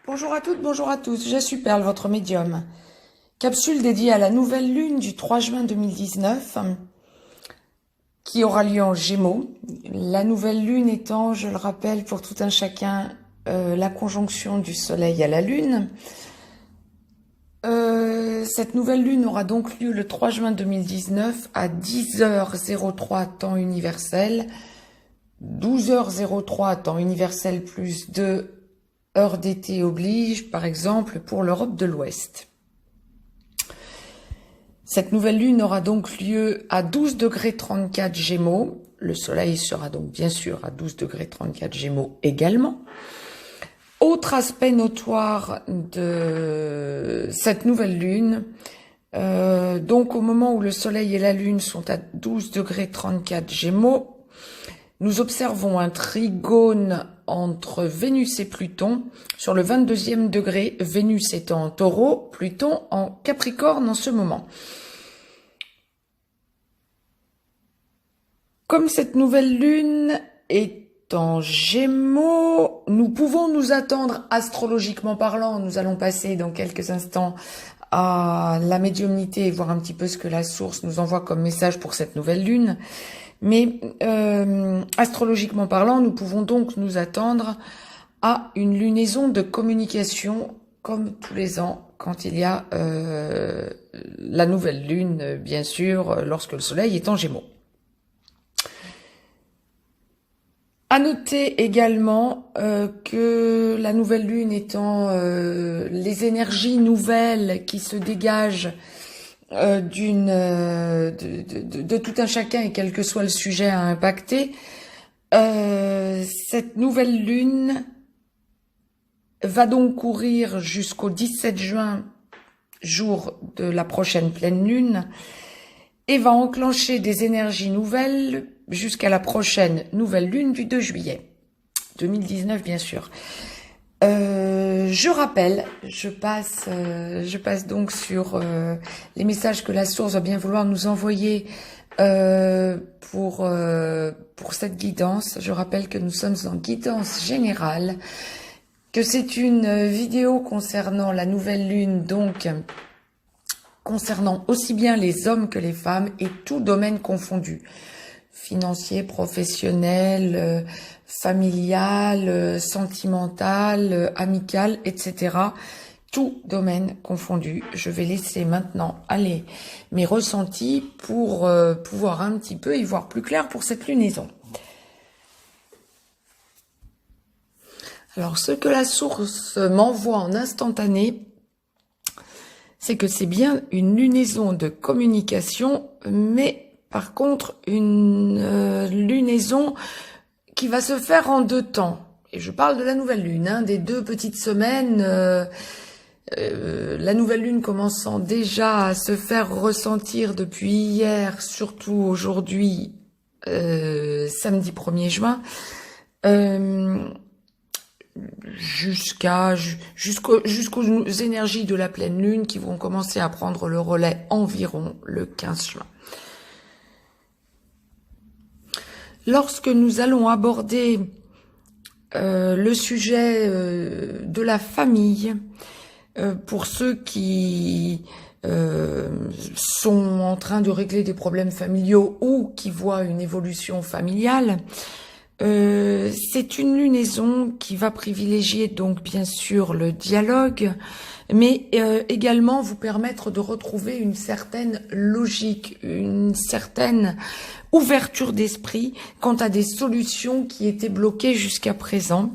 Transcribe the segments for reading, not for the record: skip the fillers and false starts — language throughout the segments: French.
Bonjour à toutes, bonjour à tous, je suis Perle, votre médium. Capsule dédiée à la nouvelle lune du 3 juin 2019 qui aura lieu en Gémeaux. La nouvelle lune étant, je le rappelle pour tout un chacun, la conjonction du soleil à la lune. Cette nouvelle lune aura donc lieu le 3 juin 2019 à 10h03 temps universel, 12h03 temps universel plus 2 heures d'été oblige, par exemple, pour l'Europe de l'Ouest. Cette nouvelle lune aura donc lieu à 12°34 Gémeaux. Le soleil sera donc bien sûr à 12°34 Gémeaux également. Autre aspect notoire de cette nouvelle lune, donc au moment où le soleil et la lune sont à 12°34 Gémeaux, nous observons un trigone entre Vénus et Pluton sur le 22e degré, Vénus étant en Taureau, Pluton en Capricorne en ce moment. Comme cette nouvelle lune est en Gémeaux, nous pouvons nous attendre, astrologiquement parlant, nous allons passer dans quelques instants à la médiumnité et voir un petit peu ce que la source nous envoie comme message pour cette nouvelle lune. Mais astrologiquement parlant, nous pouvons donc nous attendre à une lunaison de communication comme tous les ans quand il y a la nouvelle lune, bien sûr, lorsque le soleil est en Gémeaux. À noter également que la nouvelle lune étant les énergies nouvelles qui se dégagent de tout un chacun et quel que soit le sujet à impacter, cette nouvelle lune va donc courir jusqu'au 17 juin, jour de la prochaine pleine lune, et va enclencher des énergies nouvelles jusqu'à la prochaine nouvelle lune du 2 juillet 2019, bien sûr. Je rappelle, je passe donc sur les messages que la source va bien vouloir nous envoyer pour cette guidance. Je rappelle que nous sommes en guidance générale, que c'est une vidéo concernant la nouvelle lune, donc concernant aussi bien les hommes que les femmes et tout domaine confondu. Financier, professionnel, familial, sentimental, amical, etc. Tout domaine confondu. Je vais laisser maintenant aller mes ressentis pour pouvoir un petit peu y voir plus clair pour cette lunaison. Alors, ce que la source m'envoie en instantané, c'est que c'est bien une lunaison de communication, mais par contre, une lunaison qui va se faire en 2 temps. Et je parle de la nouvelle lune, des 2 petites semaines. La nouvelle lune commençant déjà à se faire ressentir depuis hier, surtout aujourd'hui, samedi 1er juin, jusqu'aux énergies de la pleine lune qui vont commencer à prendre le relais environ le 15 juin. Lorsque nous allons aborder le sujet de la famille, pour ceux qui sont en train de régler des problèmes familiaux ou qui voient une évolution familiale, c'est une lunaison qui va privilégier donc bien sûr le dialogue, mais également vous permettre de retrouver une certaine logique, une certaine ouverture d'esprit quant à des solutions qui étaient bloquées jusqu'à présent.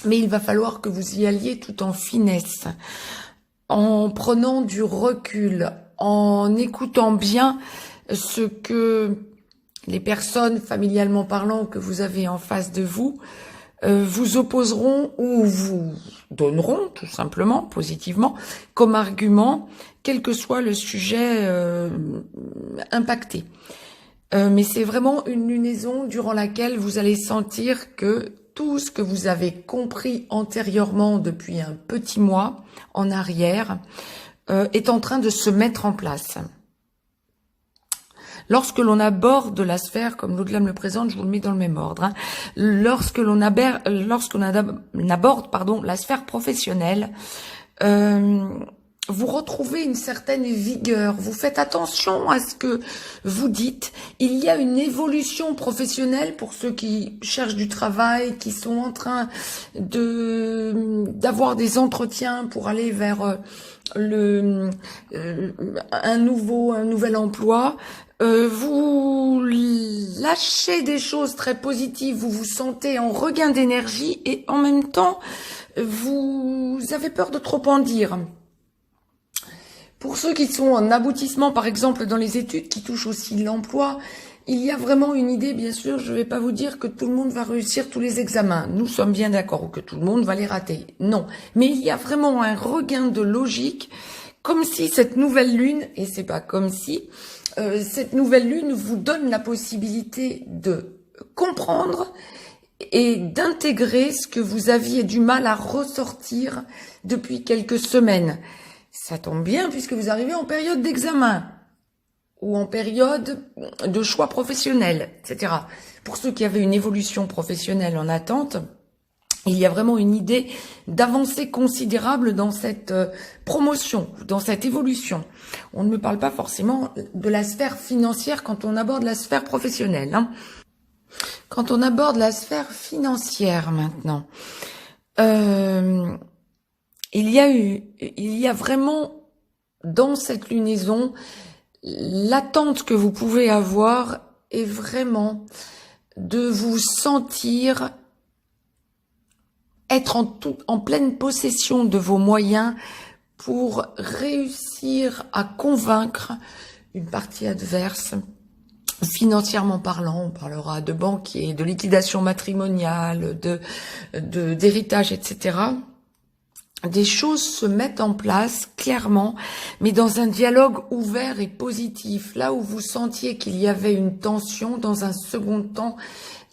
Mais il va falloir que vous y alliez tout en finesse, en prenant du recul, en écoutant bien ce que les personnes, familialement parlant, que vous avez en face de vous, vous opposeront ou vous donneront, tout simplement, positivement, comme argument, quel que soit le sujet impacté. Mais c'est vraiment une lunaison durant laquelle vous allez sentir que tout ce que vous avez compris antérieurement depuis un petit mois en arrière est en train de se mettre en place. Lorsque l'on aborde la sphère, comme l'au-delà me le présente, je vous le mets dans le même ordre, hein. Lorsque l'on aborde, la sphère professionnelle, vous retrouvez une certaine vigueur, vous faites attention à ce que vous dites. Il y a une évolution professionnelle pour ceux qui cherchent du travail, qui sont en train d'avoir des entretiens pour aller vers un nouvel emploi. Vous lâchez des choses très positives, vous vous sentez en regain d'énergie et en même temps, vous avez peur de trop en dire. Pour ceux qui sont en aboutissement, par exemple, dans les études, qui touchent aussi l'emploi, il y a vraiment une idée, bien sûr, je ne vais pas vous dire que tout le monde va réussir tous les examens. Nous sommes bien d'accord, ou que tout le monde va les rater. Non. Mais il y a vraiment un regain de logique, comme si cette nouvelle lune, et c'est pas comme si, cette nouvelle lune vous donne la possibilité de comprendre et d'intégrer ce que vous aviez du mal à ressortir depuis quelques semaines. Ça tombe bien puisque vous arrivez en période d'examen ou en période de choix professionnel, etc. Pour ceux qui avaient une évolution professionnelle en attente, il y a vraiment une idée d'avancée considérable dans cette promotion, dans cette évolution. On ne me parle pas forcément de la sphère financière quand on aborde la sphère professionnelle, hein. Quand on aborde la sphère financière maintenant, il y a vraiment dans cette lunaison, l'attente que vous pouvez avoir est vraiment de vous sentir être en pleine possession de vos moyens pour réussir à convaincre une partie adverse. Financièrement parlant, on parlera de banquier, de liquidation matrimoniale, d'héritage, etc. Des choses se mettent en place clairement, mais dans un dialogue ouvert et positif. Là où vous sentiez qu'il y avait une tension, dans un second temps,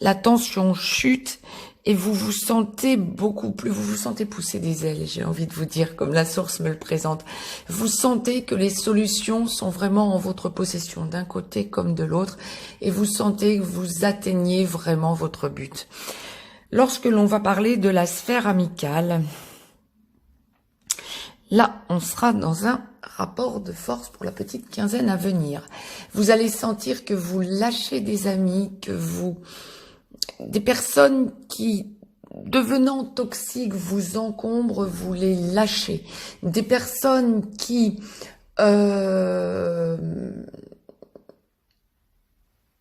la tension chute et vous vous sentez pousser des ailes, j'ai envie de vous dire, comme la source me le présente. Vous sentez que les solutions sont vraiment en votre possession, d'un côté comme de l'autre, et vous sentez que vous atteignez vraiment votre but. Lorsque l'on va parler de la sphère amicale, là, on sera dans un rapport de force pour la petite quinzaine à venir. Vous allez sentir que vous lâchez des amis, des personnes qui, devenant toxiques, vous encombrent, vous les lâchez. Des personnes qui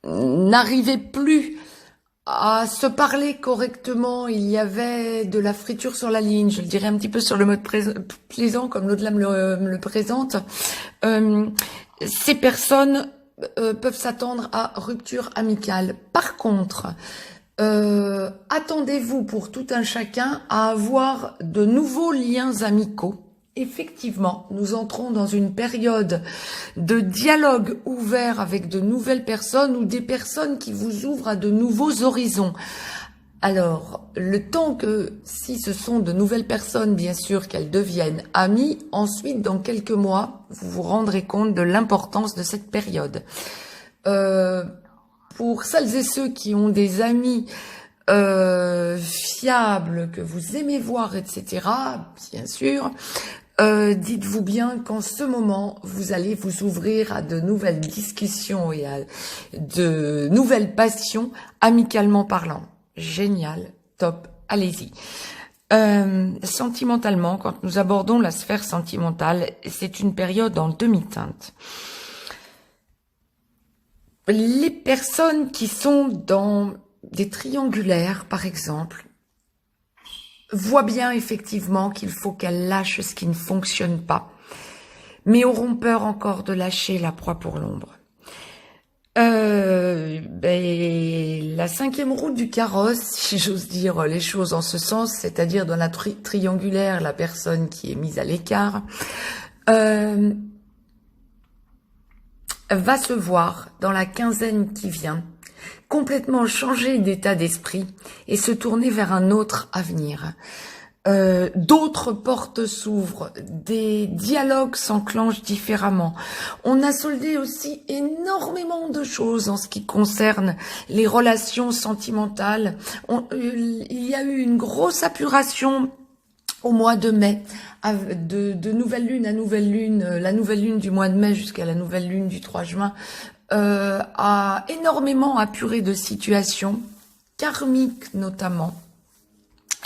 n'arrivaient plus à se parler correctement, il y avait de la friture sur la ligne, je le dirais un petit peu sur le mode plaisant, comme l'au-delà me le présente. Ces personnes peuvent s'attendre à rupture amicale. Par contre, attendez-vous pour tout un chacun à avoir de nouveaux liens amicaux. Effectivement, nous entrons dans une période de dialogue ouvert avec de nouvelles personnes ou des personnes qui vous ouvrent à de nouveaux horizons. Alors, le temps que, si ce sont de nouvelles personnes, bien sûr, qu'elles deviennent amies, ensuite, dans quelques mois, vous vous rendrez compte de l'importance de cette période. Pour celles et ceux qui ont des amis fiables, que vous aimez voir, etc., bien sûr, dites-vous bien qu'en ce moment, vous allez vous ouvrir à de nouvelles discussions et à de nouvelles passions, amicalement parlant. Génial, top, allez-y. Sentimentalement, quand nous abordons la sphère sentimentale, c'est une période en demi-teinte. Les personnes qui sont dans des triangulaires, par exemple, voient bien effectivement qu'il faut qu'elles lâchent ce qui ne fonctionne pas, mais auront peur encore de lâcher la proie pour l'ombre. La cinquième roue du carrosse, si j'ose dire les choses en ce sens, c'est-à-dire dans la triangulaire, la personne qui est mise à l'écart, va se voir dans la quinzaine qui vient complètement changer d'état d'esprit et se tourner vers un autre avenir. d'autres portes s'ouvrent, des dialogues s'enclenchent différemment. On a soldé aussi énormément de choses en ce qui concerne les relations sentimentales. Il y a eu une grosse apuration au mois de mai, de nouvelle lune à nouvelle lune, la nouvelle lune du mois de mai jusqu'à la nouvelle lune du 3 juin, a énormément apuré de situations, karmiques notamment.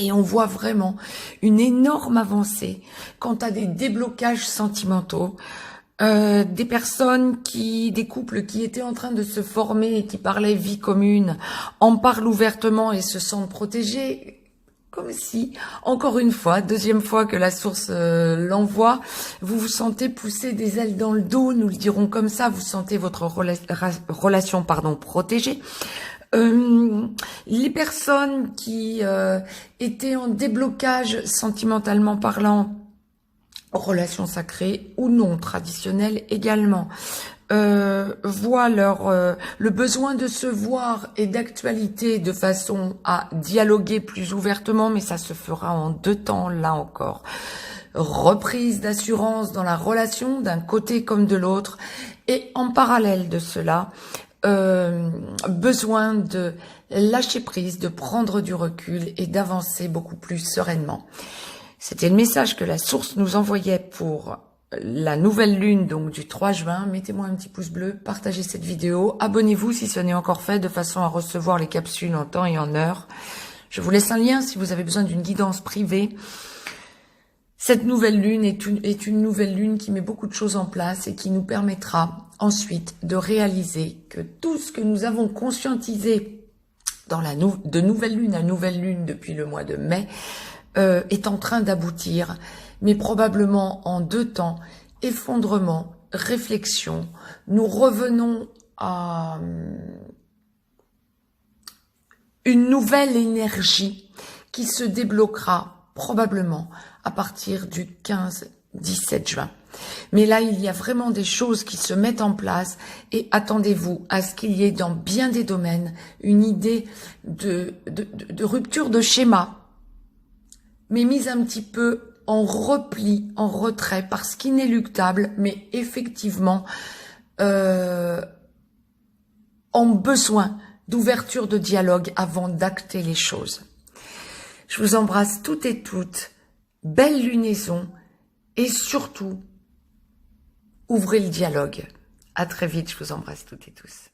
Et on voit vraiment une énorme avancée quant à des déblocages sentimentaux, des personnes des couples qui étaient en train de se former et qui parlaient vie commune, en parlent ouvertement et se sentent protégés. Comme si, encore une fois, deuxième fois que la source l'envoie, vous vous sentez pousser des ailes dans le dos, nous le dirons comme ça, vous sentez votre relation protégée. Les personnes qui étaient en déblocage sentimentalement parlant, relations sacrées ou non traditionnelles également, voient le besoin de se voir et d'actualité de façon à dialoguer plus ouvertement, mais ça se fera en 2 temps, là encore. Reprise d'assurance dans la relation d'un côté comme de l'autre, et en parallèle de cela, besoin de lâcher prise, de prendre du recul et d'avancer beaucoup plus sereinement. C'était le message que la source nous envoyait pour la nouvelle lune donc du 3 juin. Mettez-moi un petit pouce bleu, partagez cette vidéo, abonnez-vous si ce n'est encore fait de façon à recevoir les capsules en temps et en heure. Je vous laisse un lien si vous avez besoin d'une guidance privée. Cette nouvelle lune est une nouvelle lune qui met beaucoup de choses en place et qui nous permettra ensuite de réaliser que tout ce que nous avons conscientisé dans de nouvelle lune à nouvelle lune depuis le mois de mai est en train d'aboutir, mais probablement en 2 temps, effondrement, réflexion. Nous revenons à une nouvelle énergie qui se débloquera probablement à partir du 15-17 juin. Mais là, il y a vraiment des choses qui se mettent en place et attendez-vous à ce qu'il y ait dans bien des domaines une idée de rupture de schéma, mais mise un petit peu en repli, en retrait, parce qu'inéluctable, mais effectivement, en besoin d'ouverture de dialogue avant d'acter les choses. Je vous embrasse toutes et toutes, belle lunaison, et surtout, ouvrez le dialogue. À très vite, je vous embrasse toutes et tous.